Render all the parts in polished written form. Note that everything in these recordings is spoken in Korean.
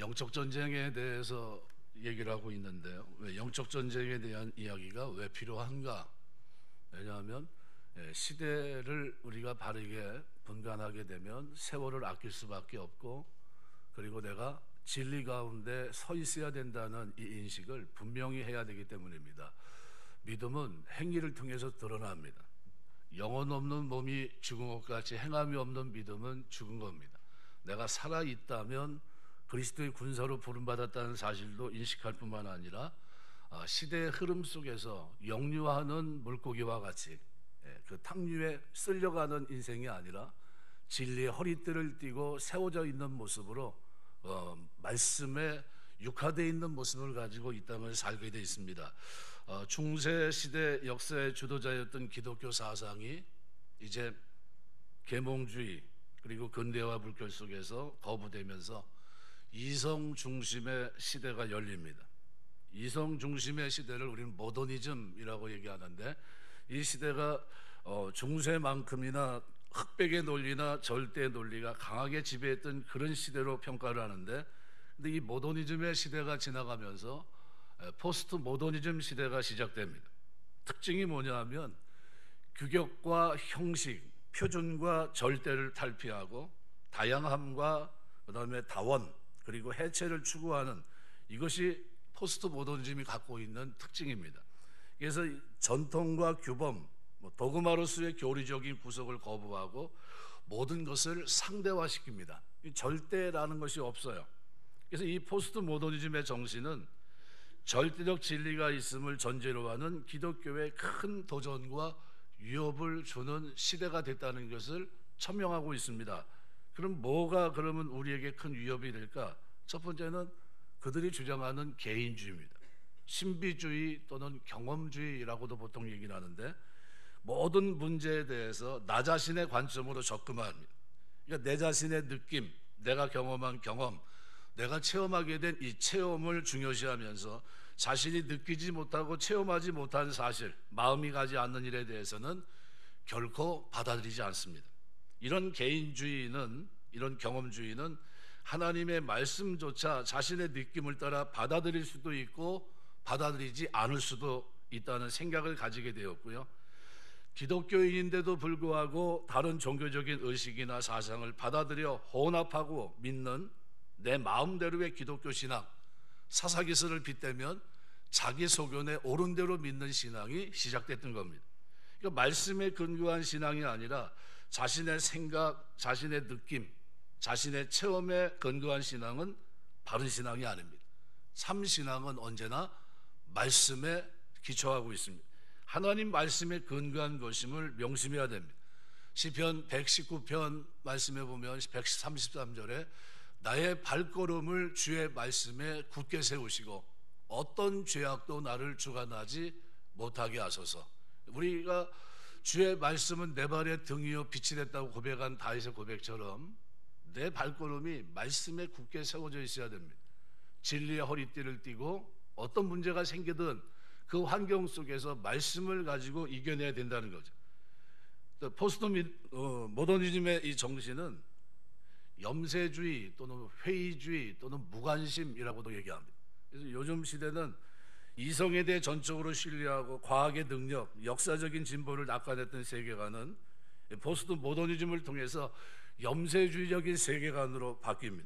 영적 전쟁에 대해서 얘기를 하고 있는데요. 왜 영적 전쟁에 대한 이야기가 왜 필요한가? 왜냐하면 시대를 우리가 바르게 분간하게 되면 세월을 아낄 수밖에 없고, 그리고 내가 진리 가운데 서 있어야 된다는 이 인식을 분명히 해야 되기 때문입니다. 믿음은 행위를 통해서 드러납니다. 영혼 없는 몸이 죽은 것 같이 행함이 없는 믿음은 죽은 겁니다. 내가 살아있다면 그리스도의 군사로 부름받았다는 사실도 인식할 뿐만 아니라 시대의 흐름 속에서 역류하는 물고기와 같이 그 탕류에 쓸려가는 인생이 아니라 진리의 허리띠를 띠고 세워져 있는 모습으로 말씀에 육화되어 있는 모습을 가지고 이 땅을 살게 되어 있습니다. 중세 시대 역사의 주도자였던 기독교 사상이 이제 계몽주의 그리고 근대화 불교 속에서 거부되면서 이성 중심의 시대가 열립니다. 이성 중심의 시대를 우리는 모더니즘이라고 얘기하는데, 이 시대가 중세만큼이나 흑백의 논리나 절대의 논리가 강하게 지배했던 그런 시대로 평가를 하는데, 근데 이 모더니즘의 시대가 지나가면서 포스트 모더니즘 시대가 시작됩니다. 특징이 뭐냐 하면 규격과 형식, 표준과 절대를 탈피하고 다양함과 그다음에 다원 그리고 해체를 추구하는, 이것이 포스트 모더니즘이 갖고 있는 특징입니다. 그래서 전통과 규범, 도그마로서의 교리적인 구석을 거부하고 모든 것을 상대화시킵니다. 절대라는 것이 없어요. 그래서 이 포스트 모더니즘의 정신은 절대적 진리가 있음을 전제로 하는 기독교의 큰 도전과 위협을 주는 시대가 됐다는 것을 천명하고 있습니다. 그럼 뭐가 그러면 우리에게 큰 위협이 될까? 첫 번째는 그들이 주장하는 개인주의입니다. 신비주의 또는 경험주의라고도 보통 얘기를 하는데, 모든 문제에 대해서 나 자신의 관점으로 접근합니다. 그러니까 내 자신의 느낌, 내가 경험한 경험, 내가 체험하게 된 이 체험을 중요시하면서 자신이 느끼지 못하고 체험하지 못한 사실, 마음이 가지 않는 일에 대해서는 결코 받아들이지 않습니다. 이런 개인주의는, 이런 경험주의는 하나님의 말씀조차 자신의 느낌을 따라 받아들일 수도 있고 받아들이지 않을 수도 있다는 생각을 가지게 되었고요. 기독교인인데도 불구하고 다른 종교적인 의식이나 사상을 받아들여 혼합하고 믿는 내 마음대로의 기독교 신앙, 사사기설을 빗대면 자기 소견에 옳은 대로 믿는 신앙이 시작됐던 겁니다. 그러니까 말씀에 근거한 신앙이 아니라 자신의 생각, 자신의 느낌, 자신의 체험에 근거한 신앙은 바른 신앙이 아닙니다. 참 신앙은 언제나 말씀에 기초하고 있습니다. 하나님 말씀에 근거한 것임을 명심해야 됩니다. 시편 119편 말씀해 보면 133절에 나의 발걸음을 주의 말씀에 굳게 세우시고 어떤 죄악도 나를 주관하지 못하게 하소서. 우리가 주의 말씀은 내 발의 등이요 빛이 됐다고 고백한 다윗의 고백처럼 내 발걸음이 말씀에 굳게 세워져 있어야 됩니다. 진리의 허리띠를 띠고 어떤 문제가 생기든 그 환경 속에서 말씀을 가지고 이겨내야 된다는 거죠. 포스트 모더니즘의 이 정신은 염세주의 또는 회의주의 또는 무관심이라고도 얘기합니다. 그래서 요즘 시대는 이성에 대해 전적으로 신뢰하고 과학의 능력, 역사적인 진보를 낙관했던 세계관은 포스트 모더니즘을 통해서 염세주의적인 세계관으로 바뀝니다.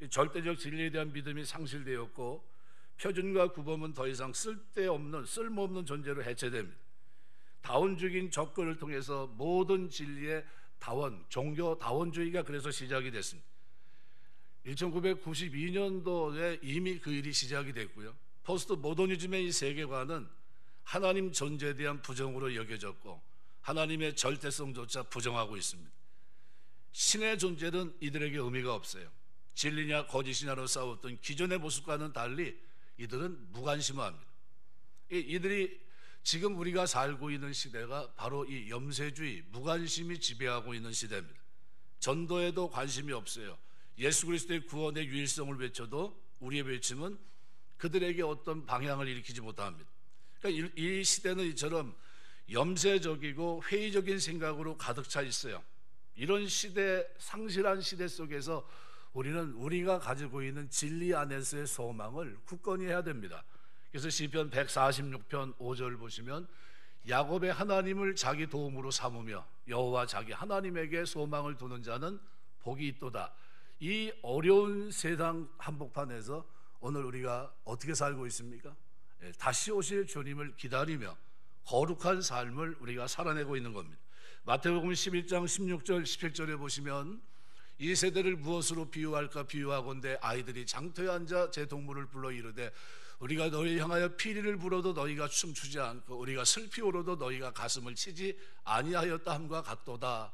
절대적 진리에 대한 믿음이 상실되었고 표준과 구범은 더 이상 쓸모없는 존재로 해체됩니다. 다원적인 접근을 통해서 모든 진리의 다원, 종교 다원주의가 그래서 시작이 됐습니다. 1992년도에 이미 그 일이 시작이 됐고요. 포스트 모더니즘의 이 세계관은 하나님 존재에 대한 부정으로 여겨졌고 하나님의 절대성조차 부정하고 있습니다. 신의 존재는 이들에게 의미가 없어요. 진리냐 거짓이냐로 싸웠던 기존의 모습과는 달리 이들은 무관심합니다. 이들이 지금 우리가 살고 있는 시대가 바로 이 염세주의, 무관심이 지배하고 있는 시대입니다. 전도에도 관심이 없어요. 예수 그리스도의 구원의 유일성을 외쳐도 우리의 외침은 그들에게 어떤 방향을 일으키지 못합니다. 그러니까 이 시대는 이처럼 염세적이고 회의적인 생각으로 가득 차 있어요. 이런 시대, 상실한 시대 속에서 우리는 우리가 가지고 있는 진리 안에서의 소망을 굳건히 해야 됩니다. 그래서 시편 146편 5절 보시면 야곱의 하나님을 자기 도움으로 삼으며 여호와 자기 하나님에게 소망을 두는 자는 복이 있도다. 이 어려운 세상 한복판에서 오늘 우리가 어떻게 살고 있습니까? 다시 오실 주님을 기다리며 거룩한 삶을 우리가 살아내고 있는 겁니다. 마태복음 11장 16절 17절에 보시면 이 세대를 무엇으로 비유할까 비유하건대 아이들이 장터에 앉아 제 동물을 불러 이르되 우리가 너희 향하여 피리를 불어도 너희가 춤추지 않고 우리가 슬피 울어도 너희가 가슴을 치지 아니하였다 함과 같도다.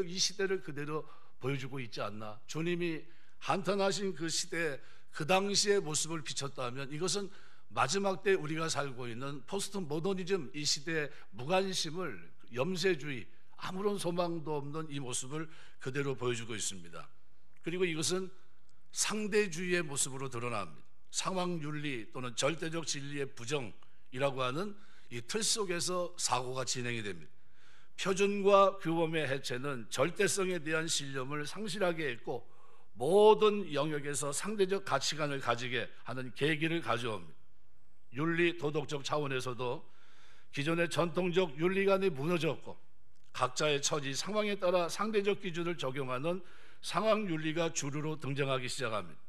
이 시대를 그대로 보여주고 있지 않나? 주님이 한탄하신 그 시대 그 당시의 모습을 비췄다면 이것은 마지막 때 우리가 살고 있는 포스트 모더니즘 이 시대의 무관심을 염세주의 아무런 소망도 없는 이 모습을 그대로 보여주고 있습니다. 그리고 이것은 상대주의의 모습으로 드러납니다. 상황윤리 또는 절대적 진리의 부정이라고 하는 이 틀 속에서 사고가 진행이 됩니다. 표준과 규범의 해체는 절대성에 대한 신념을 상실하게 했고 모든 영역에서 상대적 가치관을 가지게 하는 계기를 가져옵니다. 윤리 도덕적 차원에서도 기존의 전통적 윤리관이 무너졌고 각자의 처지 상황에 따라 상대적 기준을 적용하는 상황윤리가 주류로 등장하기 시작합니다.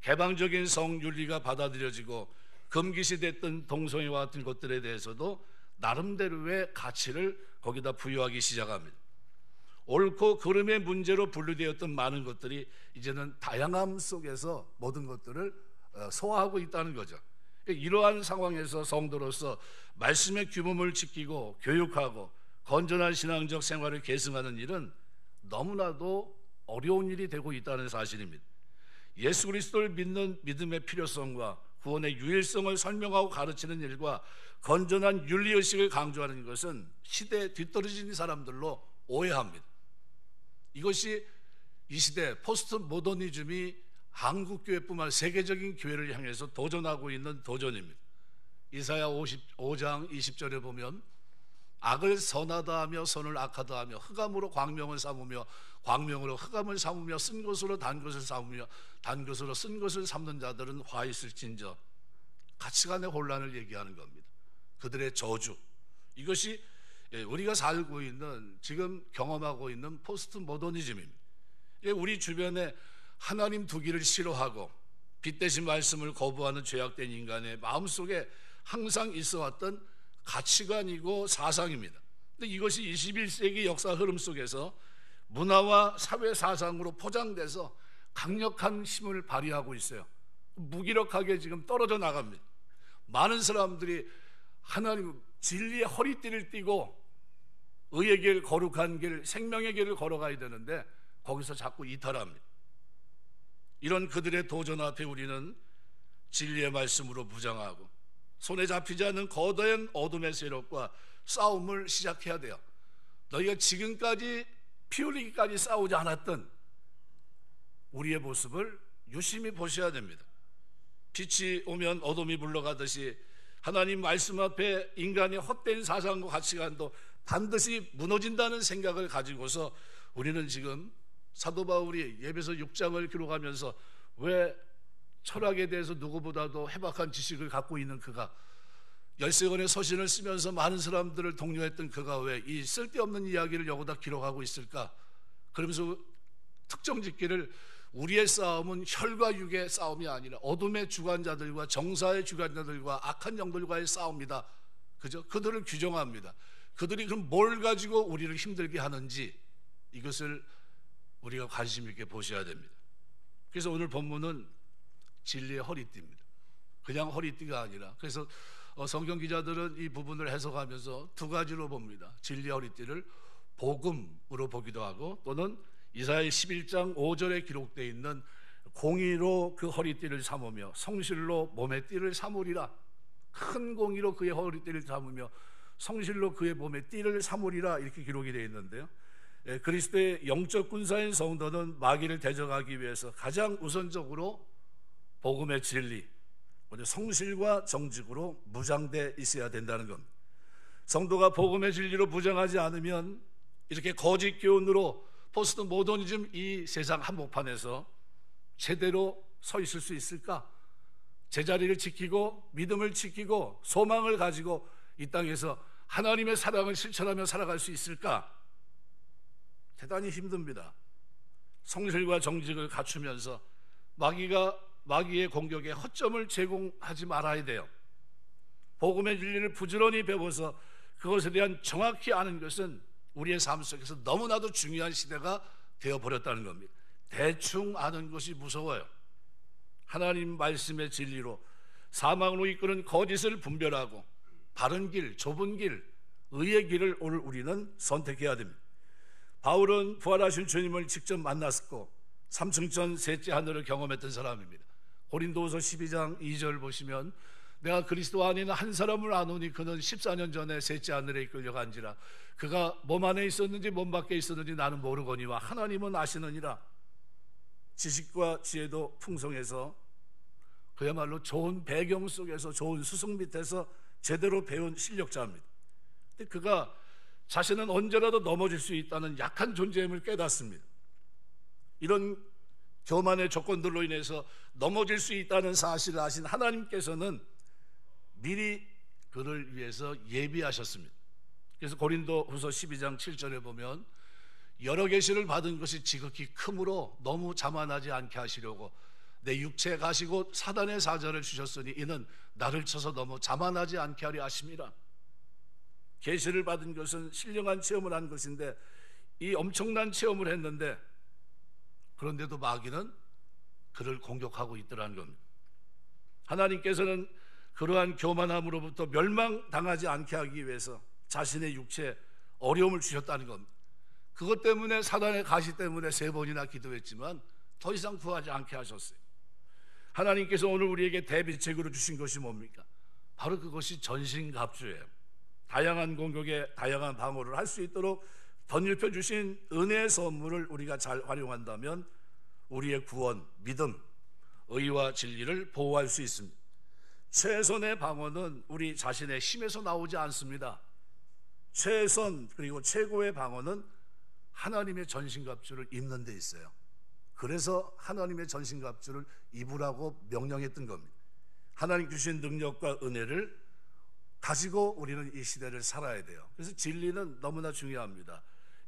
개방적인 성윤리가 받아들여지고 금기시됐던 동성애와 같은 것들에 대해서도 나름대로의 가치를 거기다 부여하기 시작합니다. 옳고 그름의 문제로 분류되었던 많은 것들이 이제는 다양함 속에서 모든 것들을 소화하고 있다는 거죠. 이러한 상황에서 성도로서 말씀의 규범을 지키고 교육하고 건전한 신앙적 생활을 계승하는 일은 너무나도 어려운 일이 되고 있다는 사실입니다. 예수 그리스도를 믿는 믿음의 필요성과 구원의 유일성을 설명하고 가르치는 일과 건전한 윤리의식을 강조하는 것은 시대에 뒤떨어진 사람들로 오해합니다. 이것이 이 시대 포스트 모더니즘이 한국교회뿐만 아니라 세계적인 교회를 향해서 도전하고 있는 도전입니다. 이사야 55장 20절에 보면 악을 선하다 하며 선을 악하다 하며 흑암으로 광명을 삼으며 광명으로 흑암을 삼으며 쓴 것으로 단 것을 삼으며 단 것으로 쓴 것을 삼는 자들은 화 있을진저. 가치관의 혼란을 얘기하는 겁니다. 그들의 저주. 이것이 우리가 살고 있는 지금 경험하고 있는 포스트 모더니즘입니다. 우리 주변에 하나님 두기를 싫어하고 빛 대신 말씀을 거부하는 죄악된 인간의 마음속에 항상 있어왔던 가치관이고 사상입니다. 근데 이것이 21세기 역사 흐름 속에서 문화와 사회 사상으로 포장돼서 강력한 힘을 발휘하고 있어요. 무기력하게 지금 떨어져 나갑니다. 많은 사람들이 하나님 진리의 허리띠를 띠고 의의 길, 거룩한 길, 생명의 길을 걸어가야 되는데 거기서 자꾸 이탈합니다. 이런 그들의 도전 앞에 우리는 진리의 말씀으로 부장하고 손에 잡히지 않는 거대한 어둠의 세력과 싸움을 시작해야 돼요. 너희가 지금까지 피 흘리기까지 싸우지 않았던 우리의 모습을 유심히 보셔야 됩니다. 빛이 오면 어둠이 물러가듯이 하나님 말씀 앞에 인간의 헛된 사상과 가치관도 반드시 무너진다는 생각을 가지고서 우리는 지금 사도 바울이 에베소 6장을 기록하면서 왜 철학에 대해서 누구보다도 해박한 지식을 갖고 있는 그가 13권의 서신을 쓰면서 많은 사람들을 독려했던 그가 왜 이 쓸데없는 이야기를 여기다 기록하고 있을까? 그러면서 특정짓기를 우리의 싸움은 혈과 육의 싸움이 아니라 어둠의 주관자들과 정사의 주관자들과 악한 영들과의 싸움이다. 그죠? 그들을 규정합니다. 그들이 그럼 뭘 가지고 우리를 힘들게 하는지 이것을 우리가 관심 있게 보셔야 됩니다. 그래서 오늘 본문은 진리의 허리띠입니다. 그냥 허리띠가 아니라 그래서 성경 기자들은 이 부분을 해석하면서 두 가지로 봅니다. 진리의 허리띠를 복음으로 보기도 하고 또는 이사야 11장 5절에 기록되어 있는 공의로 그 허리띠를 삼으며 성실로 몸의 띠를 삼으리라. 큰 공의로 그의 허리띠를 삼으며 성실로 그의 몸의 띠를 삼으리라 이렇게 기록이 되어 있는데요. 그리스도의 영적 군사인 성도는 마귀를 대적하기 위해서 가장 우선적으로 복음의 진리, 성실과 정직으로 무장돼 있어야 된다는 겁니다. 성도가 복음의 진리로 무장하지 않으면 이렇게 거짓 교훈으로 포스트 모더니즘 이 세상 한복판에서 제대로 서 있을 수 있을까? 제자리를 지키고 믿음을 지키고 소망을 가지고 이 땅에서 하나님의 사랑을 실천하며 살아갈 수 있을까? 대단히 힘듭니다. 성실과 정직을 갖추면서 마귀의 공격에 허점을 제공하지 말아야 돼요. 복음의 진리를 부지런히 배워서 그것에 대한 정확히 아는 것은 우리의 삶 속에서 너무나도 중요한 시대가 되어버렸다는 겁니다. 대충 아는 것이 무서워요. 하나님 말씀의 진리로 사망으로 이끄는 거짓을 분별하고 바른 길, 좁은 길, 의의 길을 오늘 우리는 선택해야 됩니다. 바울은 부활하신 주님을 직접 만났고 삼층천 셋째 하늘을 경험했던 사람입니다. 고린도후서 12장 2절 보시면 내가 그리스도 안에 있는 한 사람을 아노니 그는 14년 전에 셋째 하늘에 이끌려간지라 그가 몸 안에 있었는지 몸 밖에 있었는지 나는 모르거니와 하나님은 아시느니라. 지식과 지혜도 풍성해서 그야말로 좋은 배경 속에서 좋은 수승 밑에서 제대로 배운 실력자입니다. 근데 그가 자신은 언제라도 넘어질 수 있다는 약한 존재임을 깨닫습니다. 이런 교만의 조건들로 인해서 넘어질 수 있다는 사실을 아신 하나님께서는 미리 그를 위해서 예비하셨습니다. 그래서 고린도후서 12장 7절에 보면 여러 계시를 받은 것이 지극히 크므로 너무 자만하지 않게 하시려고 내 육체에 가시고 사단의 사자를 주셨으니 이는 나를 쳐서 너무 자만하지 않게 하려 하심이라. 계시를 받은 것은 신령한 체험을 한 것인데 이 엄청난 체험을 했는데 그런데도 마귀는 그를 공격하고 있더라는 겁니다. 하나님께서는 그러한 교만함으로부터 멸망당하지 않게 하기 위해서 자신의 육체에 어려움을 주셨다는 겁니다. 그것 때문에 사단의 가시 때문에 3번이나 기도했지만 더 이상 구하지 않게 하셨어요. 하나님께서 오늘 우리에게 대비책으로 주신 것이 뭡니까? 바로 그것이 전신갑주예요. 다양한 공격에 다양한 방어를 할 수 있도록 덧입혀 주신 은혜의 선물을 우리가 잘 활용한다면 우리의 구원, 믿음, 의와 진리를 보호할 수 있습니다. 최선의 방어는 우리 자신의 힘에서 나오지 않습니다. 최선 그리고 최고의 방어는 하나님의 전신갑주를 입는 데 있어요. 그래서 하나님의 전신갑주를 입으라고 명령했던 겁니다. 하나님 주신 능력과 은혜를 가지고 우리는 이 시대를 살아야 돼요. 그래서 진리는 너무나 중요합니다.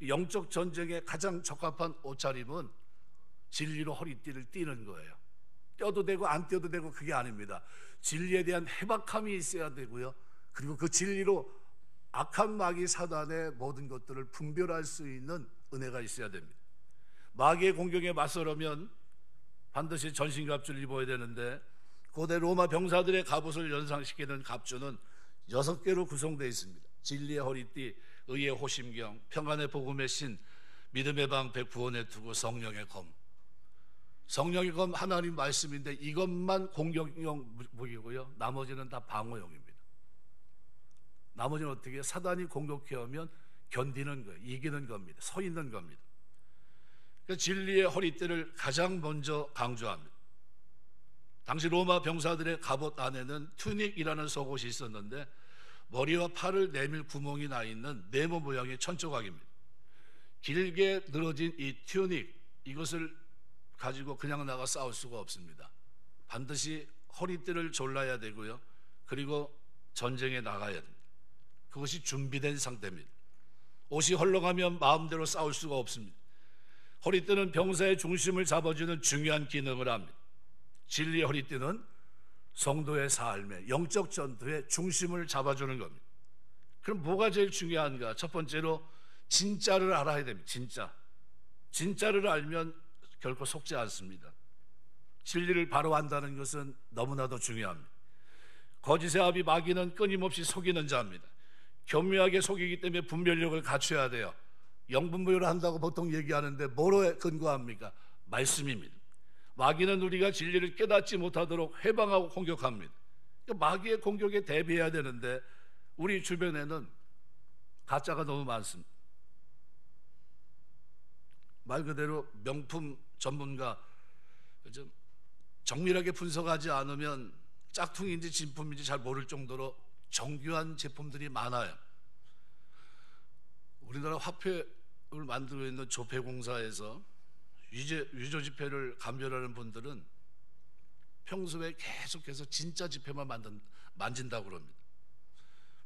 영적 전쟁에 가장 적합한 옷차림은 진리로 허리띠를 띠는 거예요. 떼도 되고 안 떼도 되고 그게 아닙니다. 진리에 대한 해박함이 있어야 되고요. 그리고 그 진리로 악한 마귀 사단의 모든 것들을 분별할 수 있는 은혜가 있어야 됩니다. 마귀의 공격에 맞서려면 반드시 전신갑주를 입어야 되는데 고대 로마 병사들의 갑옷을 연상시키는 갑주는 6개로 구성되어 있습니다. 진리의 허리띠, 의의 호심경, 평안의 복음의 신, 믿음의 방패, 구원의 투구, 성령의 검. 성령의 검 하나님 말씀인데 이것만 공격용 무기고요. 나머지는 다 방어용입니다. 나머지는 어떻게 해요? 사단이 공격해 오면 견디는 거예요. 이기는 겁니다. 서 있는 겁니다. 그러니까 진리의 허리띠를 가장 먼저 강조합니다. 당시 로마 병사들의 갑옷 안에는 튜닉이라는 속옷이 있었는데 머리와 팔을 내밀 구멍이 나 있는 네모 모양의 천조각입니다. 길게 늘어진 이 튜닉, 이것을 가지고 그냥 나가 싸울 수가 없습니다. 반드시 허리띠를 졸라야 되고요. 그리고 전쟁에 나가야 됩니다. 그것이 준비된 상태입니다. 옷이 헐렁하면 마음대로 싸울 수가 없습니다. 허리띠는 병사의 중심을 잡아주는 중요한 기능을 합니다. 진리의 허리띠는 성도의 삶에, 영적 전투의 중심을 잡아주는 겁니다. 그럼 뭐가 제일 중요한가? 첫 번째로 진짜를 알아야 됩니다. 진짜를 알면 결코 속지 않습니다. 진리를 바로 안다는 것은 너무나도 중요합니다. 거짓의 아비 마귀는 끊임없이 속이는 자입니다. 교묘하게 속이기 때문에 분별력을 갖춰야 돼요. 영분별을 한다고 보통 얘기하는데 뭐로 근거합니까? 말씀입니다. 마귀는 우리가 진리를 깨닫지 못하도록 해방하고 공격합니다. 마귀의 공격에 대비해야 되는데 우리 주변에는 가짜가 너무 많습니다. 말 그대로 명품 전문가, 좀 정밀하게 분석하지 않으면 짝퉁인지 진품인지 잘 모를 정도로 정교한 제품들이 많아요. 우리나라 화폐를 만들고 있는 조폐공사에서 위조 지폐를 감별하는 분들은 평소에 계속해서 진짜 지폐만 만진다고 그럽니다.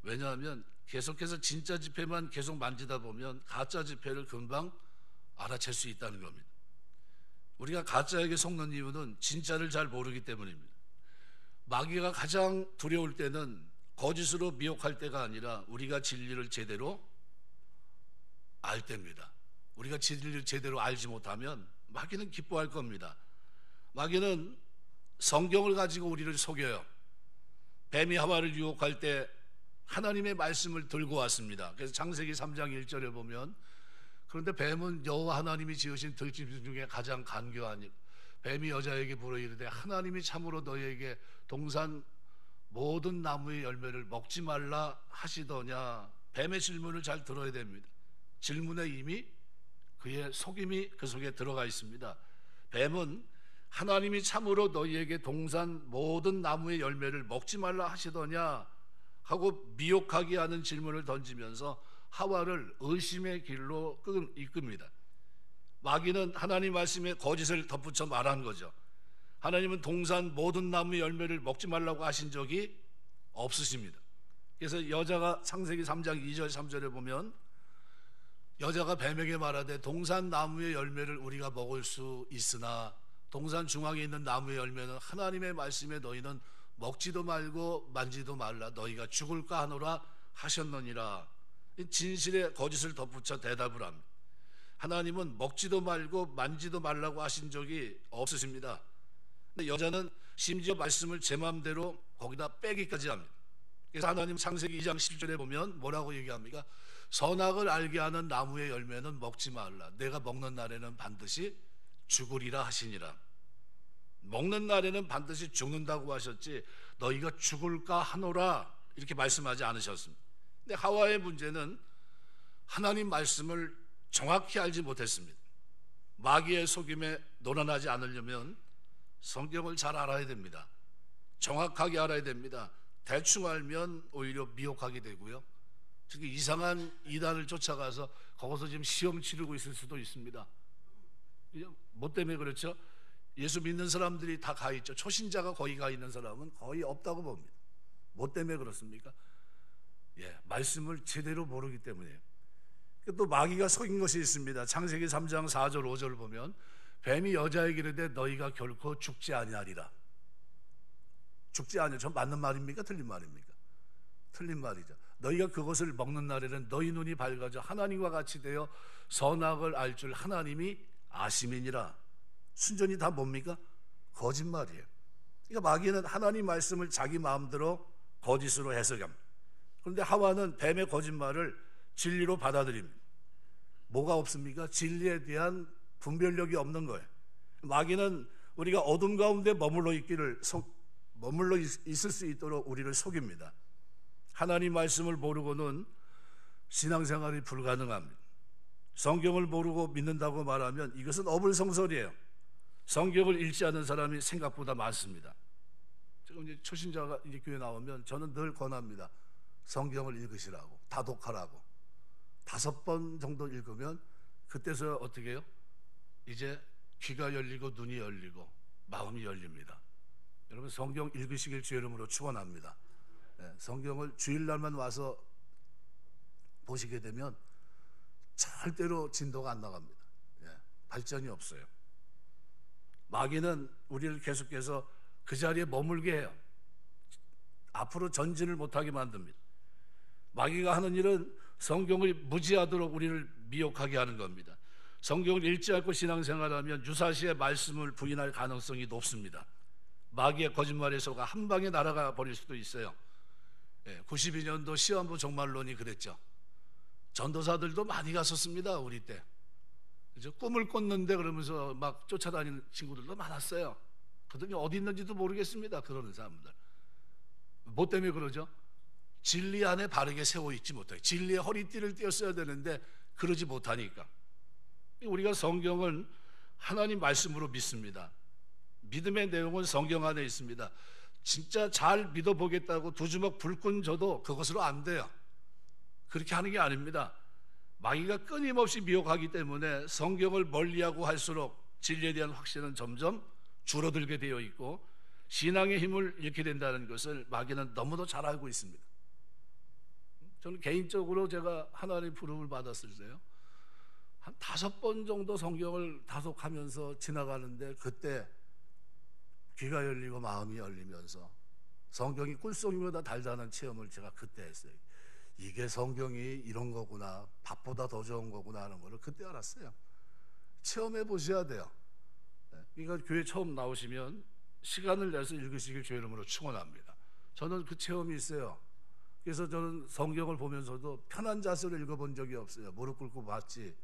왜냐하면 계속해서 진짜 지폐만 계속 만지다 보면 가짜 지폐를 금방 알아챌 수 있다는 겁니다. 우리가 가짜에게 속는 이유는 진짜를 잘 모르기 때문입니다. 마귀가 가장 두려울 때는 거짓으로 미혹할 때가 아니라 우리가 진리를 제대로 알 때입니다. 우리가 진리를 제대로 알지 못하면 마귀는 기뻐할 겁니다. 마귀는 성경을 가지고 우리를 속여요. 뱀이 하와를 유혹할 때 하나님의 말씀을 들고 왔습니다. 그래서 창세기 3장 1절에 보면 그런데 뱀은 여호와 하나님이 지으신 들짐승 중에 가장 간교하니 뱀이 여자에게 물어 이르되 하나님이 참으로 너희에게 동산 모든 나무의 열매를 먹지 말라 하시더냐. 뱀의 질문을 잘 들어야 됩니다. 질문에 이미 그의 속임이 그 속에 들어가 있습니다. 뱀은 하나님이 참으로 너희에게 동산 모든 나무의 열매를 먹지 말라 하시더냐 하고 미혹하게 하는 질문을 던지면서 하와를 의심의 길로 이끕니다. 마귀는 하나님 말씀에 거짓을 덧붙여 말한 거죠. 하나님은 동산 모든 나무의 열매를 먹지 말라고 하신 적이 없으십니다. 그래서 여자가 창세기 3장 2절 3절에 보면 여자가 뱀에게 말하되 동산 나무의 열매를 우리가 먹을 수 있으나 동산 중앙에 있는 나무의 열매는 하나님의 말씀에 너희는 먹지도 말고 만지도 말라 너희가 죽을까 하노라 하셨느니라. 진실에 거짓을 덧붙여 대답을 합니다. 하나님은 먹지도 말고 만지도 말라고 하신 적이 없으십니다. 근데 여자는 심지어 말씀을 제 마음대로 거기다 빼기까지 합니다. 그래서 하나님 창세기 2장 10절에 보면 뭐라고 얘기합니까? 선악을 알게 하는 나무의 열매는 먹지 말라. 내가 먹는 날에는 반드시 죽으리라 하시니라. 먹는 날에는 반드시 죽는다고 하셨지 너희가 죽을까 하노라 이렇게 말씀하지 않으셨습니다. 근데 하와의 문제는 하나님 말씀을 정확히 알지 못했습니다. 마귀의 속임에 논란하지 않으려면 성경을 잘 알아야 됩니다. 정확하게 알아야 됩니다. 대충 알면 오히려 미혹하게 되고요. 특히 이상한 이단을 쫓아가서 거기서 지금 시험 치르고 있을 수도 있습니다. 뭐 때문에 그렇죠? 예수 믿는 사람들이 다 가 있죠. 초신자가 거기 가 있는 사람은 거의 없다고 봅니다. 뭐 때문에 그렇습니까? 말씀을 제대로 모르기 때문이에요. 또 마귀가 속인 것이 있습니다. 창세기 3장 4절 5절 보면 뱀이 여자에게 이르되 너희가 결코 죽지 아니하리라. 죽지 아니하. 저 맞는 말입니까? 틀린 말입니까? 틀린 말이죠. 너희가 그것을 먹는 날에는 너희 눈이 밝아져 하나님과 같이 되어 선악을 알 줄 하나님이 아심이니라. 순전히 다 뭡니까? 거짓말이에요. 그러니까 마귀는 하나님 말씀을 자기 마음대로 거짓으로 해석합니다. 그런데 하와는 뱀의 거짓말을 진리로 받아들입니다. 뭐가 없습니까? 진리에 대한 분별력이 없는 거예요. 마귀는 우리가 어둠 가운데 머물러 있을 수 있도록 우리를 속입니다. 하나님 말씀을 모르고는 신앙생활이 불가능합니다. 성경을 모르고 믿는다고 말하면 이것은 어불성설이에요. 성경을 읽지 않는 사람이 생각보다 많습니다. 지금 이제 초신자가 이제 교회 나오면 저는 늘 권합니다. 성경을 읽으시라고, 다독하라고. 5번 정도 읽으면 그때서 어떻게 해요? 이제 귀가 열리고 눈이 열리고 마음이 열립니다. 여러분 성경 읽으시길 주의 이름으로 축원합니다. 성경을 주일날만 와서 보시게 되면 절대로 진도가 안 나갑니다. 발전이 없어요. 마귀는 우리를 계속해서 그 자리에 머물게 해요. 앞으로 전진을 못하게 만듭니다. 마귀가 하는 일은 성경을 무지하도록 우리를 미혹하게 하는 겁니다. 성경을 읽지 않고 신앙생활하면 유사시의 말씀을 부인할 가능성이 높습니다. 마귀의 거짓말에 속아 한 방에 날아가 버릴 수도 있어요. 92년도 시한부 종말론이 그랬죠. 전도사들도 많이 갔었습니다. 우리 때 꿈을 꿨는데 그러면서 막 쫓아다니는 친구들도 많았어요. 그들이 어디 있는지도 모르겠습니다. 그러는 사람들 뭐 때문에 그러죠? 진리 안에 바르게 세워 있지 못해요. 진리의 허리띠를 띄었어야 되는데 그러지 못하니까. 우리가 성경을 하나님 말씀으로 믿습니다. 믿음의 내용은 성경 안에 있습니다. 진짜 잘 믿어보겠다고 두 주먹 불끈 줘도 그것으로 안 돼요. 그렇게 하는 게 아닙니다. 마귀가 끊임없이 미혹하기 때문에 성경을 멀리하고 할수록 진리에 대한 확신은 점점 줄어들게 되어 있고 신앙의 힘을 잃게 된다는 것을 마귀는 너무도 잘 알고 있습니다. 저는 개인적으로 제가 하나님의 부름을 받았을 때요, 한 5번 정도 성경을 다독하면서 지나가는데 그때 귀가 열리고 마음이 열리면서 성경이 꿀송이보다 달다는 체험을 제가 그때 했어요. 이게 성경이 이런 거구나, 밥보다 더 좋은 거구나 하는 거를 그때 알았어요. 체험해 보셔야 돼요. 그러니까 교회 처음 나오시면 시간을 내서 읽으시길 주의 이름으로 축원합니다. 저는 그 체험이 있어요. 그래서 저는 성경을 보면서도 편한 자세로 읽어본 적이 없어요. 무릎 꿇고 봤지.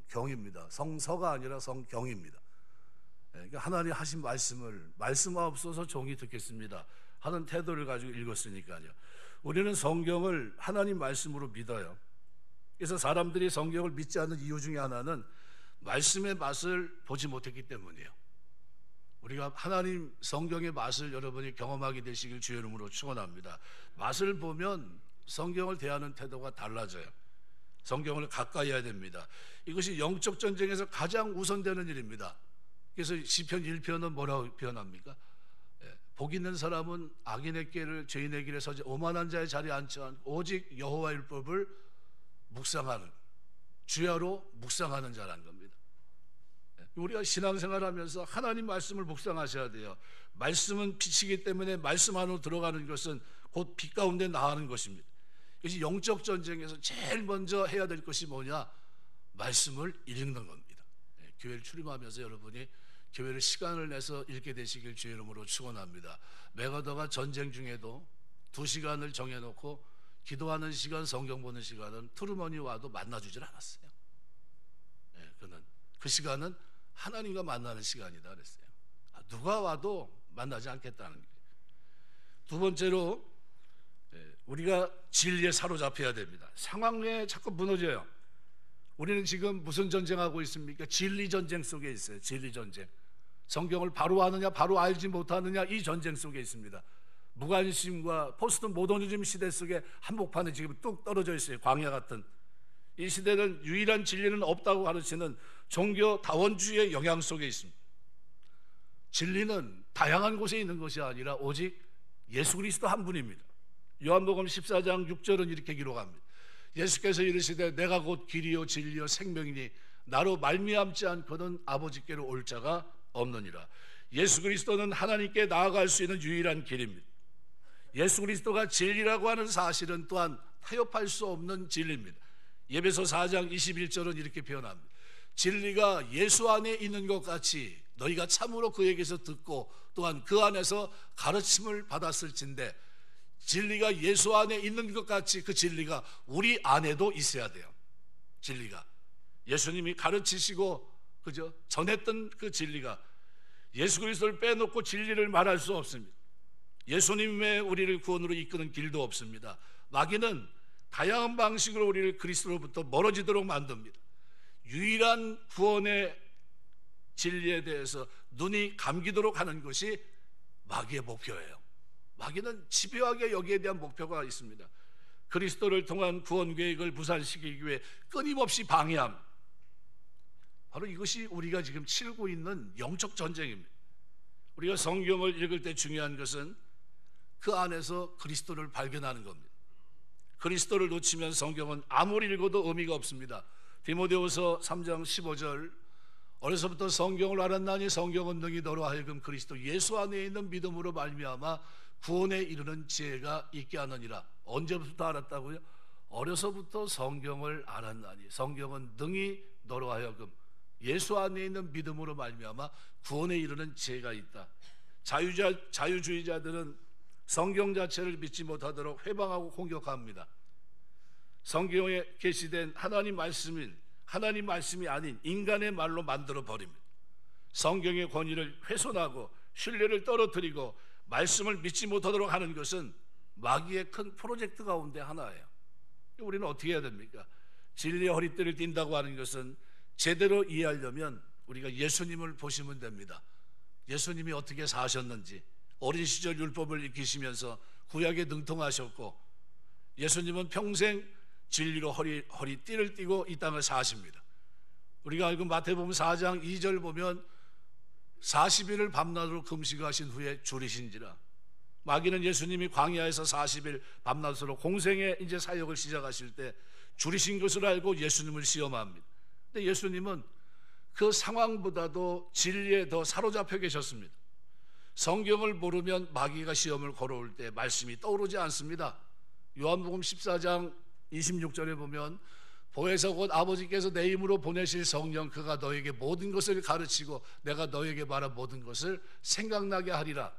경입니다. 성서가 아니라 성경입니다. 그러니까 하나님 하신 말씀을 말씀하옵소서 종이 듣겠습니다 하는 태도를 가지고 읽었으니까요. 우리는 성경을 하나님 말씀으로 믿어요. 그래서 사람들이 성경을 믿지 않는 이유 중에 하나는 말씀의 맛을 보지 못했기 때문이에요. 우리가 하나님 성경의 맛을 여러분이 경험하게 되시길 주의 이름으로 축원합니다. 맛을 보면 성경을 대하는 태도가 달라져요. 성경을 가까이 해야 됩니다. 이것이 영적 전쟁에서 가장 우선되는 일입니다. 그래서 시편 1편은 뭐라고 표현합니까? 복 있는 사람은 악인의 길을 죄인의 길에 서지 오만한 자의 자리에 앉지 않고 오직 여호와의 율법을 묵상하는, 주야로 묵상하는 자라는 겁니다. 우리가 신앙생활하면서 하나님 말씀을 묵상하셔야 돼요. 말씀은 빛이기 때문에 말씀 안으로 들어가는 것은 곧 빛 가운데 나가는 것입니다. 그래서 영적 전쟁에서 제일 먼저 해야 될 것이 뭐냐? 말씀을 읽는 겁니다. 교회를 출입하면서 여러분이 교회를 시간을 내서 읽게 되시길 주의 이름으로 축원합니다. 맥어더가 전쟁 중에도 2시간을 정해놓고 기도하는 시간, 성경 보는 시간은 트루먼이 와도 만나주질 않았어요. 그는 그 시간은 하나님과 만나는 시간이다 그랬어요. 누가 와도 만나지 않겠다는 거예요. 두 번째로 우리가 진리에 사로잡혀야 됩니다. 상황에 자꾸 무너져요. 우리는 지금 무슨 전쟁하고 있습니까? 진리 전쟁 속에 있어요. 진리 전쟁. 성경을 바로 아느냐 바로 알지 못하느냐, 이 전쟁 속에 있습니다. 무관심과 포스트 모더니즘 시대 속에 한복판에 지금 뚝 떨어져 있어요. 광야 같은. 이 시대는 유일한 진리는 없다고 가르치는 종교 다원주의의 영향 속에 있습니다. 진리는 다양한 곳에 있는 것이 아니라 오직 예수 그리스도 한 분입니다. 요한복음 14장 6절은 이렇게 기록합니다. 예수께서 이르시되 내가 곧 길이요 진리요 생명이니 나로 말미암지 않고는 아버지께로 올 자가 없느니라. 예수 그리스도는 하나님께 나아갈 수 있는 유일한 길입니다. 예수 그리스도가 진리라고 하는 사실은 또한 타협할 수 없는 진리입니다. 에베소 4장 21절은 이렇게 표현합니다. 진리가 예수 안에 있는 것 같이 너희가 참으로 그에게서 듣고 또한 그 안에서 가르침을 받았을진데, 진리가 예수 안에 있는 것 같이 그 진리가 우리 안에도 있어야 돼요. 진리가 예수님이 가르치시고 그죠? 전했던 그 진리가, 예수 그리스도를 빼놓고 진리를 말할 수 없습니다. 예수님의 우리를 구원으로 이끄는 길도 없습니다. 마귀는 다양한 방식으로 우리를 그리스도로부터 멀어지도록 만듭니다. 유일한 구원의 진리에 대해서 눈이 감기도록 하는 것이 마귀의 목표예요. 마귀는 집요하게 여기에 대한 목표가 있습니다. 그리스도를 통한 구원 계획을 무산시키기 위해 끊임없이 방해합니다. 바로 이것이 우리가 지금 치르고 있는 영적 전쟁입니다. 우리가 성경을 읽을 때 중요한 것은 그 안에서 그리스도를 발견하는 겁니다. 그리스도를 놓치면 성경은 아무리 읽어도 의미가 없습니다. 디모데후서 3장 15절, 어려서부터 성경을 알았나니 성경은 능히 너로 하여금 그리스도 예수 안에 있는 믿음으로 말미암아 구원에 이르는 지혜가 있게 하느니라. 언제부터 알았다고요? 어려서부터 성경을 알았나니 성경은 능히 너로 하여금 예수 안에 있는 믿음으로 말미암아 구원에 이르는 지혜가 있다. 자유주의자들은 성경 자체를 믿지 못하도록 회방하고 공격합니다. 성경에 게시된 하나님 말씀이 아닌 인간의 말로 만들어 버립니다. 성경의 권위를 훼손하고 신뢰를 떨어뜨리고 말씀을 믿지 못하도록 하는 것은 마귀의 큰 프로젝트 가운데 하나예요. 우리는 어떻게 해야 됩니까? 진리의 허리띠를 띈다고 하는 것은 제대로 이해하려면 우리가 예수님을 보시면 됩니다. 예수님이 어떻게 사셨는지, 어린 시절 율법을 익히시면서 구약에 능통하셨고, 예수님은 평생 진리로 허리띠를 띠고 이 땅을 사십니다. 우리가 알고 마태복음 4장 2절 보면 40일을 밤낮으로 금식하신 후에 줄이신지라. 마귀는 예수님이 광야에서 40일 밤낮으로 공생의 이제 사역을 시작하실 때 줄이신 것을 알고 예수님을 시험합니다. 근데 예수님은 그 상황보다도 진리에 더 사로잡혀 계셨습니다. 성경을 모르면 마귀가 시험을 걸어올 때 말씀이 떠오르지 않습니다. 요한복음 14장 26절에 보면 보혜사 곧 아버지께서 내 힘으로 보내실 성령 그가 너에게 모든 것을 가르치고 내가 너에게 말한 모든 것을 생각나게 하리라.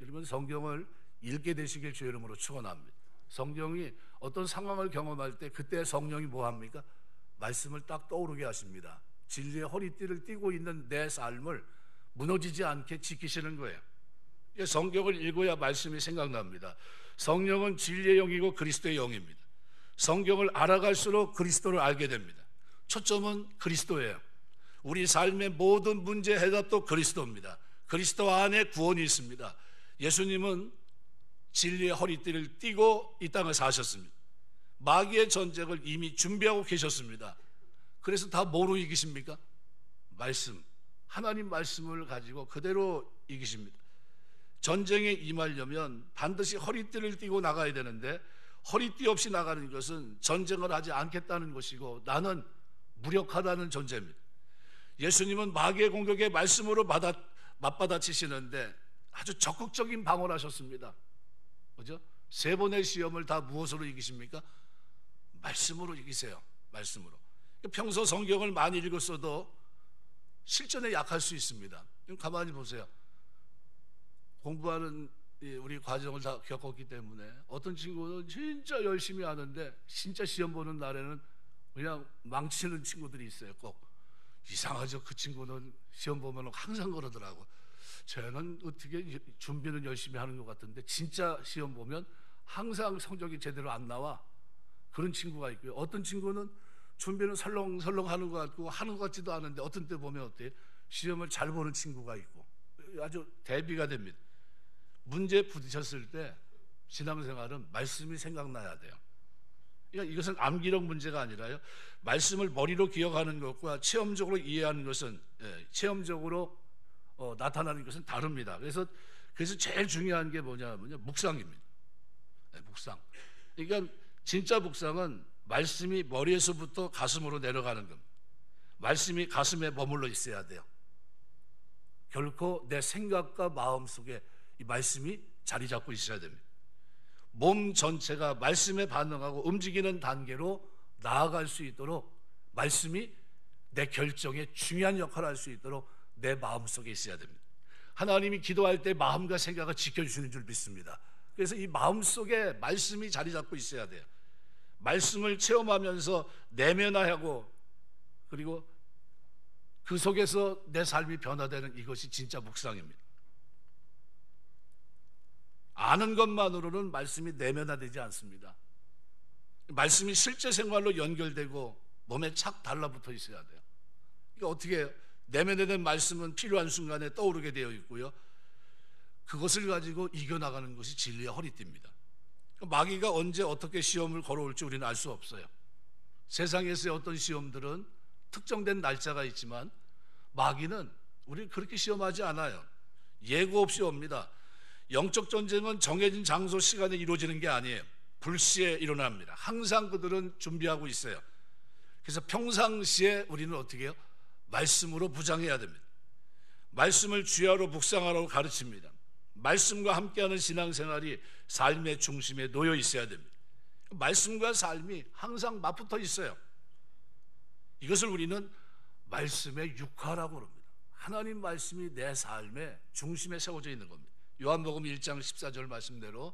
여러분, 성경을 읽게 되시길 주의 이름으로 축원합니다. 성경이 어떤 상황을 경험할 때 그때 성령이 뭐합니까? 말씀을 딱 떠오르게 하십니다. 진리의 허리띠를 띠고 있는 내 삶을 무너지지 않게 지키시는 거예요. 성경을 읽어야 말씀이 생각납니다. 성령은 진리의 영이고 그리스도의 영입니다. 성경을 알아갈수록 그리스도를 알게 됩니다. 초점은 그리스도예요. 우리 삶의 모든 문제 해답도 그리스도입니다. 그리스도 안에 구원이 있습니다. 예수님은 진리의 허리띠를 띠고 이 땅을 사셨습니다. 마귀의 전쟁을 이미 준비하고 계셨습니다. 그래서 다 뭐로 이기십니까? 말씀, 하나님 말씀을 가지고 그대로 이기십니다. 전쟁에 임하려면 반드시 허리띠를 띠고 나가야 되는데 허리띠 없이 나가는 것은 전쟁을 하지 않겠다는 것이고 나는 무력하다는 존재입니다. 예수님은 마귀의 공격에 말씀으로 맞받아치시는데 아주 적극적인 방어를 하셨습니다. 그죠? 세 번의 시험을 다 무엇으로 이기십니까? 말씀으로 이기세요. 말씀으로. 평소 성경을 많이 읽었어도 실전에 약할 수 있습니다. 가만히 보세요. 공부하는 우리 과정을 다 겪었기 때문에 어떤 친구는 진짜 열심히 하는데 진짜 시험 보는 날에는 그냥 망치는 친구들이 있어요. 꼭 이상하죠. 그 친구는 시험 보면 항상 그러더라고. 쟤는 어떻게 준비는 열심히 하는 것 같은데 진짜 시험 보면 항상 성적이 제대로 안 나와. 그런 친구가 있고요. 어떤 친구는 준비는 설렁설렁 하는 것 같고 하는 것 같지도 않은데 어떤 때 보면 어때요? 시험을 잘 보는 친구가 있고. 아주 대비가 됩니다. 문제에 부딪혔을 때 신앙생활은 말씀이 생각나야 돼요. 그러니까 이것은 암기력 문제가 아니라요, 말씀을 머리로 기억하는 것과 체험적으로 이해하는 것은 체험적으로 나타나는 것은 다릅니다. 그래서 제일 중요한 게 뭐냐면요, 묵상입니다. 묵상. 그러니까 진짜 묵상은 말씀이 머리에서부터 가슴으로 내려가는 겁니다. 말씀이 가슴에 머물러 있어야 돼요. 결코 내 생각과 마음 속에 이 말씀이 자리 잡고 있어야 됩니다. 몸 전체가 말씀에 반응하고 움직이는 단계로 나아갈 수 있도록 말씀이 내 결정에 중요한 역할을 할 수 있도록 내 마음속에 있어야 됩니다. 하나님이 기도할 때 마음과 생각을 지켜주시는 줄 믿습니다. 그래서 이 마음속에 말씀이 자리 잡고 있어야 돼요. 말씀을 체험하면서 내면화하고 그리고 그 속에서 내 삶이 변화되는 이것이 진짜 묵상입니다. 아는 것만으로는 말씀이 내면화되지 않습니다. 말씀이 실제 생활로 연결되고 몸에 착 달라붙어 있어야 돼요. 그러니까 어떻게 해요? 내면에 말씀은 필요한 순간에 떠오르게 되어 있고요, 그것을 가지고 이겨나가는 것이 진리의 허리띠입니다. 마귀가 언제 어떻게 시험을 걸어올지 우리는 알 수 없어요. 세상에서의 어떤 시험들은 특정된 날짜가 있지만 마귀는 우리를 그렇게 시험하지 않아요. 예고 없이 옵니다. 영적 전쟁은 정해진 장소 시간에 이루어지는 게 아니에요. 불시에 일어납니다. 항상 그들은 준비하고 있어요. 그래서 평상시에 우리는 어떻게 해요? 말씀으로 무장해야 됩니다. 말씀을 주야로 묵상하라고 가르칩니다. 말씀과 함께하는 신앙생활이 삶의 중심에 놓여 있어야 됩니다. 말씀과 삶이 항상 맞붙어 있어요. 이것을 우리는 말씀의 육화라고 합니다. 하나님 말씀이 내 삶의 중심에 세워져 있는 겁니다. 요한복음 1장 14절 말씀대로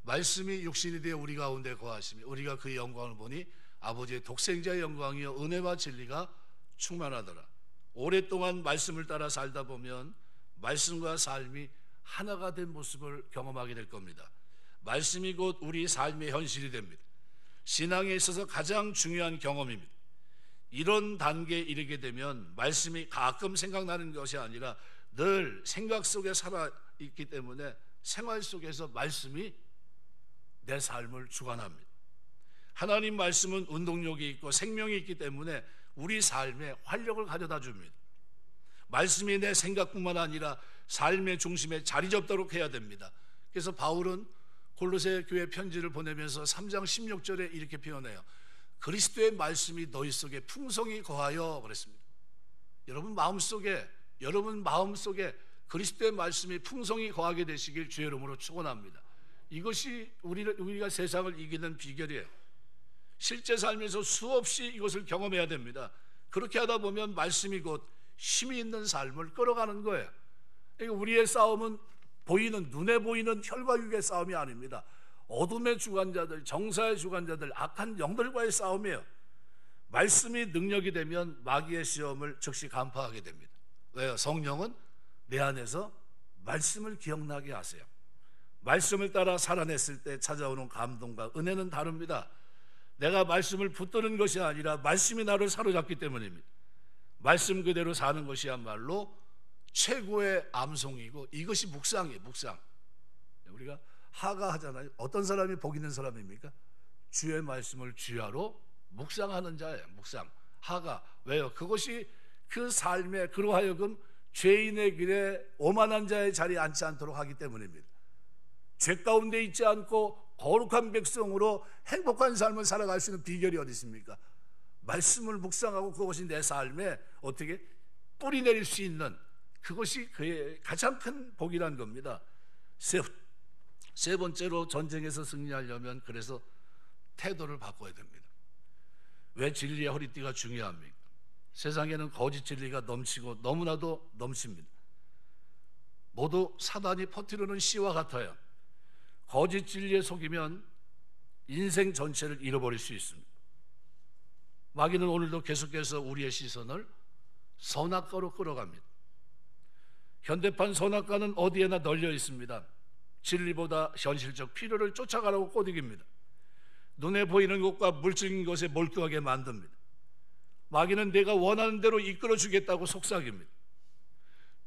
말씀이 육신이 되어 우리 가운데 거하시며 우리가 그의 영광을 보니 아버지의 독생자의 영광이요 은혜와 진리가 충만하더라. 오랫동안 말씀을 따라 살다 보면 말씀과 삶이 하나가 된 모습을 경험하게 될 겁니다. 말씀이 곧 우리 삶의 현실이 됩니다. 신앙에 있어서 가장 중요한 경험입니다. 이런 단계에 이르게 되면 말씀이 가끔 생각나는 것이 아니라 늘 생각 속에 살아있기 때문에 생활 속에서 말씀이 내 삶을 주관합니다. 하나님 말씀은 운동력이 있고 생명이 있기 때문에 우리 삶에 활력을 가져다 줍니다. 말씀이 내 생각뿐만 아니라 삶의 중심에 자리 잡도록 해야 됩니다. 그래서 바울은 골로새 교회 편지를 보내면서 3장 16절에 이렇게 표현해요. 그리스도의 말씀이 너희 속에 풍성히 거하여 그랬습니다. 여러분 마음속에 그리스도의 말씀이 풍성히 거하게 되시길 주의 이름으로 축원합니다. 이것이 우리가 세상을 이기는 비결이에요. 실제 삶에서 수없이 이것을 경험해야 됩니다. 그렇게 하다 보면 말씀이 곧 힘이 있는 삶을 끌어가는 거예요. 우리의 싸움은 눈에 보이는 혈과 육의 싸움이 아닙니다. 어둠의 주관자들, 정사의 주관자들, 악한 영들과의 싸움이에요. 말씀이 능력이 되면 마귀의 시험을 즉시 간파하게 됩니다. 왜요? 성령은 내 안에서 말씀을 기억나게 하세요. 말씀을 따라 살아냈을 때 찾아오는 감동과 은혜는 다릅니다. 내가 말씀을 붙드는 것이 아니라 말씀이 나를 사로잡기 때문입니다. 말씀 그대로 사는 것이야말로 최고의 암송이고 이것이 묵상이에요. 묵상. 우리가 하가 하잖아요. 어떤 사람이 복 있는 사람입니까? 주의 말씀을 주야로 묵상하는 자예요. 묵상. 하가. 왜요? 그것이 그 삶에 그로 하여금 죄인의 길에 오만한 자의 자리에 앉지 않도록 하기 때문입니다. 죄 가운데 있지 않고 거룩한 백성으로 행복한 삶을 살아갈 수 있는 비결이 어디 있습니까? 말씀을 묵상하고 그것이 내 삶에 어떻게 뿌리 내릴 수 있는 그것이 그의 가장 큰 복이라는 겁니다. 세 번째로 전쟁에서 승리하려면 그래서 태도를 바꿔야 됩니다. 왜 진리의 허리띠가 중요합니까? 세상에는 거짓 진리가 넘치고 너무나도 넘칩니다. 모두 사단이 퍼뜨리는 씨와 같아요. 거짓 진리에 속이면 인생 전체를 잃어버릴 수 있습니다. 마귀는 오늘도 계속해서 우리의 시선을 선악과로 끌어갑니다. 현대판 선악과는 어디에나 널려 있습니다. 진리보다 현실적 필요를 쫓아가라고 꼬드깁니다. 눈에 보이는 것과 물질적인 것에 몰두하게 만듭니다. 마귀는 내가 원하는 대로 이끌어주겠다고 속삭입니다.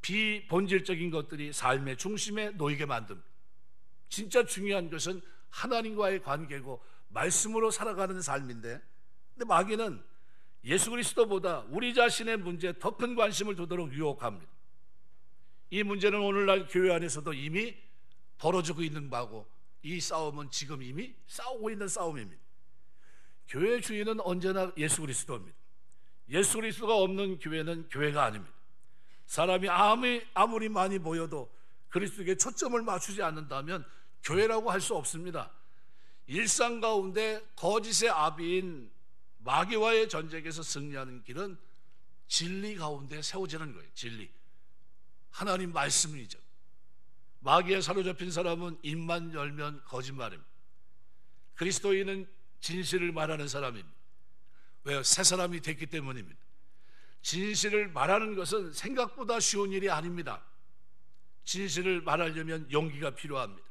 비본질적인 것들이 삶의 중심에 놓이게 만듭니다. 진짜 중요한 것은 하나님과의 관계고 말씀으로 살아가는 삶인데, 근데 마귀는 예수 그리스도보다 우리 자신의 문제에 더 큰 관심을 두도록 유혹합니다. 이 문제는 오늘날 교회 안에서도 이미 벌어지고 있는 바고, 이 싸움은 지금 이미 싸우고 있는 싸움입니다. 교회 주인은 언제나 예수 그리스도입니다. 예수 그리스도가 없는 교회는 교회가 아닙니다. 사람이 아무리 많이 모여도 그리스도에게 초점을 맞추지 않는다면 교회라고 할 수 없습니다. 일상 가운데 거짓의 아비인 마귀와의 전쟁에서 승리하는 길은 진리 가운데 세워지는 거예요. 진리, 하나님 말씀이죠. 마귀에 사로잡힌 사람은 입만 열면 거짓말입니다. 그리스도인은 진실을 말하는 사람입니다. 왜요? 새 사람이 됐기 때문입니다. 진실을 말하는 것은 생각보다 쉬운 일이 아닙니다. 진실을 말하려면 용기가 필요합니다.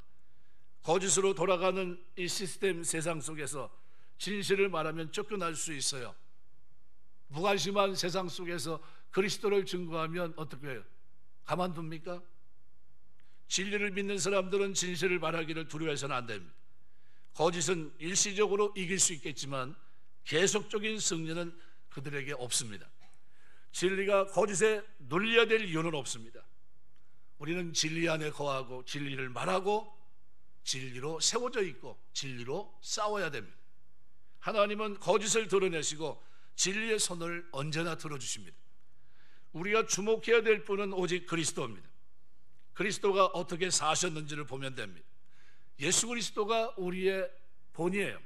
거짓으로 돌아가는 이 시스템 세상 속에서 진실을 말하면 쫓겨날 수 있어요. 무관심한 세상 속에서 그리스도를 증거하면 어떻게 해요? 가만둡니까? 진리를 믿는 사람들은 진실을 말하기를 두려워해서는 안 됩니다. 거짓은 일시적으로 이길 수 있겠지만 계속적인 승리는 그들에게 없습니다. 진리가 거짓에 눌려야 될 이유는 없습니다. 우리는 진리 안에 거하고 진리를 말하고 진리로 세워져 있고 진리로 싸워야 됩니다. 하나님은 거짓을 드러내시고 진리의 손을 언제나 들어주십니다. 우리가 주목해야 될 분은 오직 그리스도입니다. 그리스도가 어떻게 사셨는지를 보면 됩니다. 예수 그리스도가 우리의 본이에요.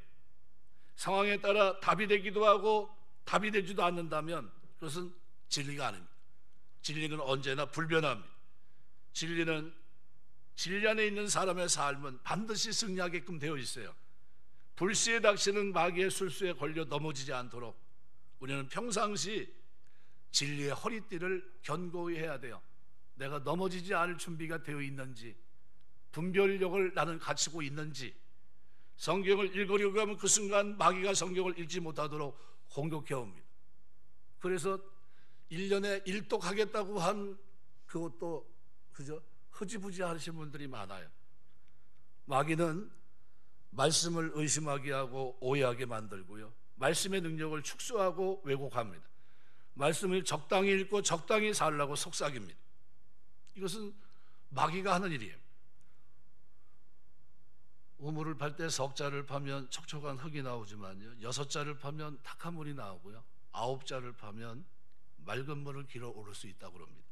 상황에 따라 답이 되기도 하고 답이 되지도 않는다면 그것은 진리가 아닙니다. 진리는 언제나 불변합니다. 진리는 진리 안에 있는 사람의 삶은 반드시 승리하게끔 되어 있어요. 불시에 닥치는 마귀의 술수에 걸려 넘어지지 않도록 우리는 평상시 진리의 허리띠를 견고히 해야 돼요. 내가 넘어지지 않을 준비가 되어 있는지, 분별력을 나는 갖추고 있는지, 성경을 읽으려고 하면 그 순간 마귀가 성경을 읽지 못하도록 공격해 옵니다. 그래서 1년에 1독 하겠다고 한 그것도 그저 흐지부지 하시는 분들이 많아요. 마귀는 말씀을 의심하게 하고 오해하게 만들고요, 말씀의 능력을 축소하고 왜곡합니다. 말씀을 적당히 읽고 적당히 살라고 속삭입니다. 이것은 마귀가 하는 일이에요. 우물을 팔 때 석자를 파면 촉촉한 흙이 나오지만요, 6자를 파면 탁한 물이 나오고요, 9자를 파면 맑은 물을 길어 오를 수 있다고 합니다.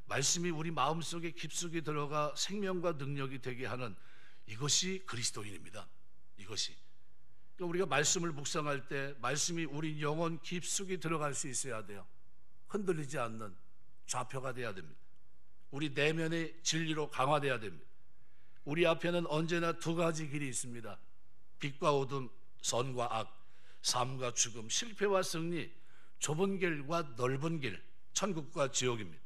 말씀이 우리 마음속에 깊숙이 들어가 생명과 능력이 되게 하는 이것이 그리스도인입니다. 이것이. 그러니까 우리가 말씀을 묵상할 때 말씀이 우리 영혼 깊숙이 들어갈 수 있어야 돼요. 흔들리지 않는 좌표가 돼야 됩니다. 우리 내면의 진리로 강화돼야 됩니다. 우리 앞에는 언제나 두 가지 길이 있습니다. 빛과 어둠, 선과 악, 삶과 죽음, 실패와 승리, 좁은 길과 넓은 길, 천국과 지옥입니다.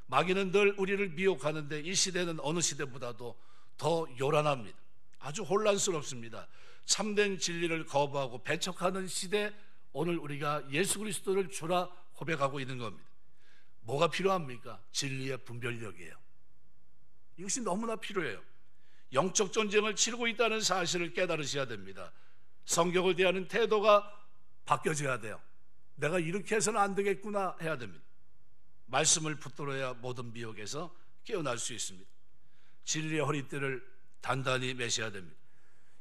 마귀는 늘 우리를 미혹하는데 이 시대는 어느 시대보다도 더 요란합니다. 아주 혼란스럽습니다. 참된 진리를 거부하고 배척하는 시대, 오늘 우리가 예수 그리스도를 주라 고백하고 있는 겁니다. 뭐가 필요합니까? 진리의 분별력이에요. 이것이 너무나 필요해요. 영적 전쟁을 치르고 있다는 사실을 깨달으셔야 됩니다. 성경을 대하는 태도가 바뀌어져야 돼요. 내가 이렇게 해서는 안 되겠구나 해야 됩니다. 말씀을 붙들어야 모든 미혹에서 깨어날 수 있습니다. 진리의 허리띠를 단단히 매셔야 됩니다.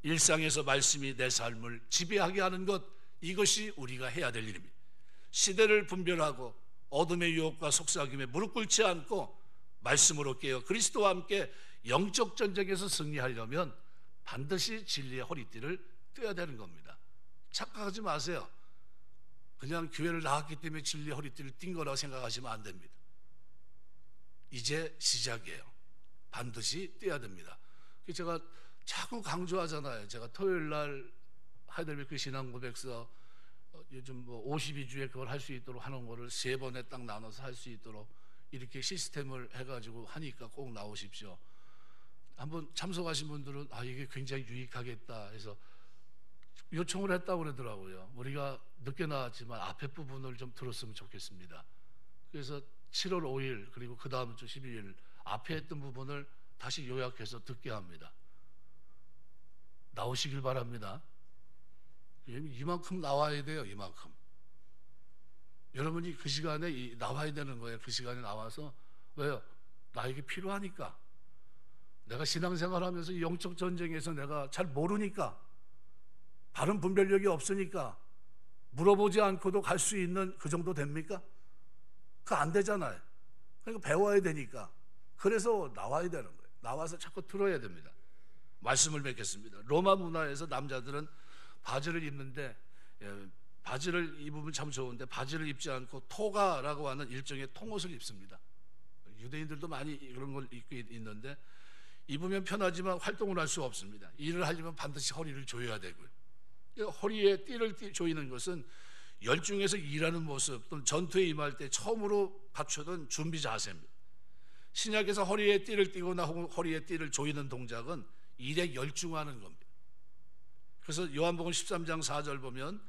일상에서 말씀이 내 삶을 지배하게 하는 것, 이것이 우리가 해야 될 일입니다. 시대를 분별하고 어둠의 유혹과 속삭임에 무릎 꿇지 않고 말씀으로 깨어 그리스도와 함께 영적 전쟁에서 승리하려면 반드시 진리의 허리띠를 떼야 되는 겁니다. 착각하지 마세요. 그냥 교회를 나왔기 때문에 진리의 허리띠를 띈 거라고 생각하시면 안 됩니다. 이제 시작이에요. 반드시 떼야 됩니다. 제가 자꾸 강조하잖아요. 제가 토요일 날 하이델베르크 신앙고백서 요즘 52주에 그걸 할 수 있도록 하는 거를 3번에 딱 나눠서 할 수 있도록 이렇게 시스템을 해가지고 하니까 꼭 나오십시오. 한번 참석하신 분들은 이게 굉장히 유익하겠다 해서 요청을 했다고 그러더라고요. 우리가 늦게 나왔지만 앞에 부분을 좀 들었으면 좋겠습니다. 그래서 7월 5일 그리고 그 다음 주 12일 앞에 했던 부분을 다시 요약해서 듣게 합니다. 나오시길 바랍니다. 이만큼 나와야 돼요. 이만큼. 여러분이 그 시간에 나와야 되는 거예요. 그 시간에 나와서. 왜요? 나에게 필요하니까. 내가 신앙생활하면서 영적 전쟁에서 내가 잘 모르니까, 바른 분별력이 없으니까 물어보지 않고도 갈 수 있는 그 정도 됩니까? 그거 안 되잖아요. 그러니까 배워야 되니까. 그래서 나와야 되는 거예요. 나와서 자꾸 들어야 됩니다. 말씀을 맺겠습니다. 로마 문화에서 남자들은 바지를 입는데, 바지를 입으면 참 좋은데 바지를 입지 않고 토가라고 하는 일종의 통옷을 입습니다. 유대인들도 많이 그런 걸 입고 있는데, 입으면 편하지만 활동을 할 수 없습니다. 일을 하려면 반드시 허리를 조여야 되고요. 허리에 띠를 조이는 것은 열중해서 일하는 모습 또는 전투에 임할 때 처음으로 갖추던 준비 자세입니다. 신약에서 허리에 띠를 띠거나 혹은 허리에 띠를 조이는 동작은 일에 열중하는 겁니다. 그래서 요한복음 13장 4절 보면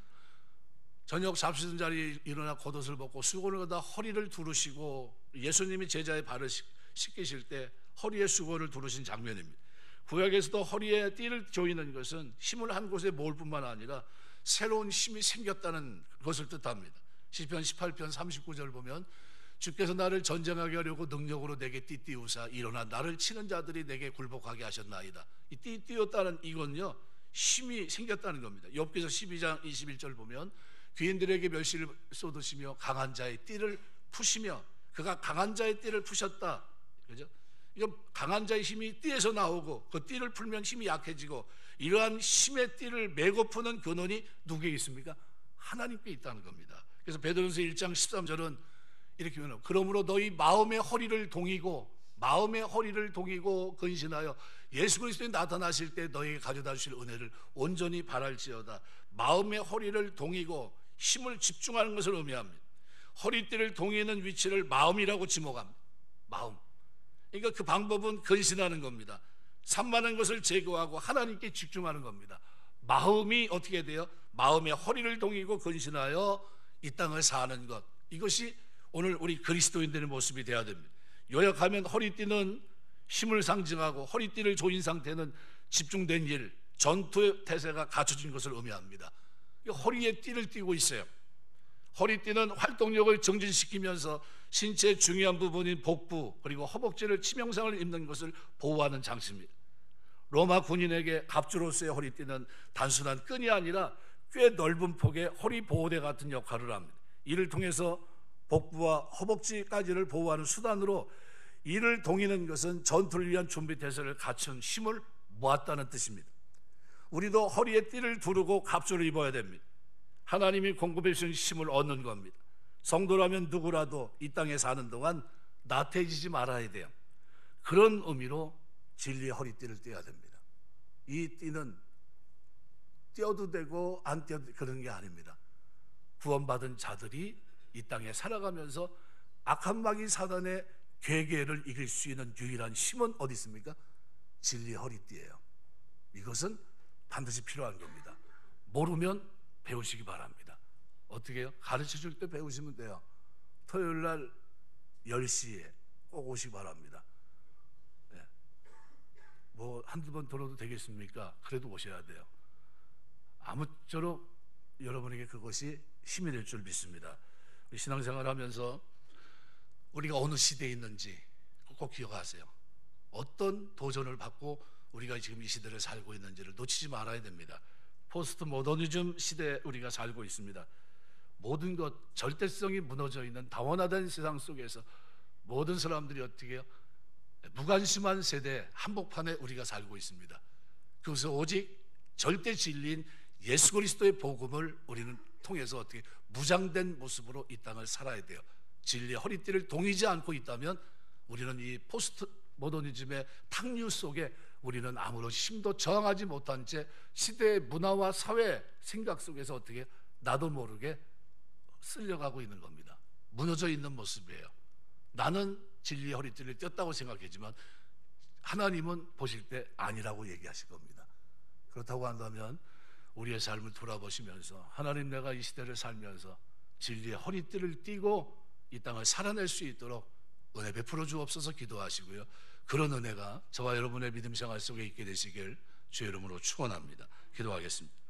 저녁 잡수던 자리에 일어나 겉옷을 벗고 수건을 갖다 허리를 두르시고, 예수님이 제자의 발을 씻기실 때 허리에 수건을 두르신 장면입니다. 구약에서도 허리에 띠를 조이는 것은 힘을 한 곳에 모을 뿐만 아니라 새로운 힘이 생겼다는 것을 뜻합니다. 시편 18편 39절 보면 주께서 나를 전쟁하게 하려고 능력으로 내게 띠띠우사 일어나 나를 치는 자들이 내게 굴복하게 하셨나이다. 이 띠띠웠다는 이건요, 힘이 생겼다는 겁니다. 욥기서 12장 21절 보면 귀인들에게 멸시를 쏟으시며 강한 자의 띠를 푸시며, 그가 강한 자의 띠를 푸셨다. 그죠? 이거 강한 자의 힘이 띠에서 나오고 그 띠를 풀면 힘이 약해지고, 이러한 힘의 띠를 메고 푸는 근원이 누구에게 있습니까? 하나님께 있다는 겁니다. 그래서 베드로전서 1장 13절은 이렇게 표현해요. 그러므로 너희 마음의 허리를 동이고 근신하여 예수 그리스도에 나타나실 때 너희에게 가져다 주실 은혜를 온전히 바랄지어다. 마음의 허리를 동이고 힘을 집중하는 것을 의미합니다. 허리띠를 동이는 위치를 마음이라고 지목합니다. 마음. 그러니까 그 방법은 근신하는 겁니다. 산만한 것을 제거하고 하나님께 집중하는 겁니다. 마음이 어떻게 돼요? 마음의 허리를 동이고 근신하여 이 땅을 사는 것, 이것이 오늘 우리 그리스도인들의 모습이 되어야 됩니다. 요약하면 허리띠는 힘을 상징하고 허리띠를 조인 상태는 집중된 일, 전투의 태세가 갖춰진 것을 의미합니다. 허리에 띠를 띠고 있어요. 허리띠는 활동력을 정진시키면서 신체의 중요한 부분인 복부 그리고 허벅지를 치명상을 입는 것을 보호하는 장치입니다. 로마 군인에게 갑주로서의 허리띠는 단순한 끈이 아니라 꽤 넓은 폭의 허리 보호대 같은 역할을 합니다. 이를 통해서 복부와 허벅지까지를 보호하는 수단으로 이를 동이는 것은 전투를 위한 준비태세를 갖춘 힘을 모았다는 뜻입니다. 우리도 허리에 띠를 두르고 갑주를 입어야 됩니다. 하나님이 공급해 주신 힘을 얻는 겁니다. 성도라면 누구라도 이 땅에 사는 동안 나태해지지 말아야 돼요. 그런 의미로 진리의 허리띠를 떼야 됩니다. 이 띠는 떼어도 되고 안 떼어도 그런 게 아닙니다. 구원받은 자들이 이 땅에 살아가면서 악한 마귀 사단의 괴계를 이길 수 있는 유일한 힘은 어디 있습니까? 진리의 허리띠예요. 이것은 반드시 필요한 겁니다. 모르면 배우시기 바랍니다. 어떻게 해요? 가르쳐 줄 때 배우시면 돼요. 토요일 날 10시에 꼭 오시기 바랍니다. 네. 뭐 한두 번 들어도 되겠습니까? 그래도 오셔야 돼요. 아무쪼록 여러분에게 그것이 힘이 될 줄 믿습니다. 신앙생활 하면서 우리가 어느 시대에 있는지 꼭 기억하세요. 어떤 도전을 받고 우리가 지금 이 시대를 살고 있는지를 놓치지 말아야 됩니다. 포스트 모더니즘 시대에 우리가 살고 있습니다. 모든 것 절대성이 무너져 있는 다원화된 세상 속에서 모든 사람들이 어떻게 해요? 무관심한 세대 한복판에 우리가 살고 있습니다. 그래서 오직 절대 진리인 예수 그리스도의 복음을 우리는 통해서 어떻게 무장된 모습으로 이 땅을 살아야 돼요. 진리의 허리띠를 동이지 않고 있다면 우리는 이 포스트 모더니즘의 탕류 속에 우리는 아무런 힘도 저항하지 못한 채 시대의 문화와 사회 생각 속에서 어떻게 나도 모르게 쓸려가고 있는 겁니다. 무너져 있는 모습이에요. 나는 진리의 허리띠를 뗐다고 생각하지만 하나님은 보실 때 아니라고 얘기하실 겁니다. 그렇다고 한다면 우리의 삶을 돌아보시면서 하나님, 내가 이 시대를 살면서 진리의 허리띠를 띠고 이 땅을 살아낼 수 있도록 은혜 베풀어 주옵소서 기도하시고요. 그런 은혜가 저와 여러분의 믿음 생활 속에 있게 되시길 주의 이름으로 축원합니다. 기도하겠습니다.